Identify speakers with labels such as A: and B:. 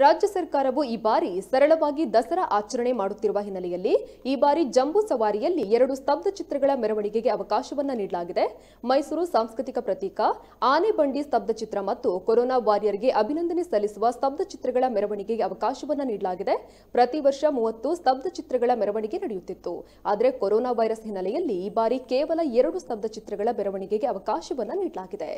A: ರಾಜ್ಯ ಸರ್ಕಾರವು ಈ ಬಾರಿ ಸರಳವಾಗಿ ದಸರಾ ಆಚರಣೆ ಮಾಡುತ್ತಿರುವ ಹಿನ್ನೆಲೆಯಲ್ಲಿ ಈ ಬಾರಿ ಜಂಬೂ ಸವಾರಿಯಲ್ಲಿ 2 ಸ್ತಬ್ಧ ಚಿತ್ರಗಳ ಮೆರವಣಿಗೆಗೆ ಅವಕಾಶವನ್ನ ನೀಡಲಾಗಿದೆ. ಮೈಸೂರು ಸಾಂಸ್ಕೃತಿಕ ಪ್ರತೀಕ, ಆನೆ ಬಂಡಿ ಸ್ತಬ್ಧ ಚಿತ್ರ ಮತ್ತು ಕೊರೋನಾ ವಾರಿಯರ್ಗೆ ಅಭಿನಂದನೆ ಸಲ್ಲಿಸುವ ಸ್ತಬ್ಧ ಚಿತ್ರಗಳ ಮೆರವಣಿಗೆಗೆ ಅವಕಾಶವನ್ನ ನೀಡಲಾಗಿದೆ. ಪ್ರತಿ ವರ್ಷ 30 ಸ್ತಬ್ಧ ಚಿತ್ರಗಳ ಮೆರವಣಿಗೆ ನಡೆಯುತ್ತಿತ್ತು. ಆದರೆ ಕೊರೋನಾ ವೈರಸ್ ಹಿನ್ನೆಲೆಯಲ್ಲಿ ಈ ಬಾರಿ ಕೇವಲ 2 ಸ್ತಬ್ಧ ಚಿತ್ರಗಳ ಮೆರವಣಿಗೆಗೆ ಅವಕಾಶವನ್ನ ನೀಡಲಾಗಿದೆ.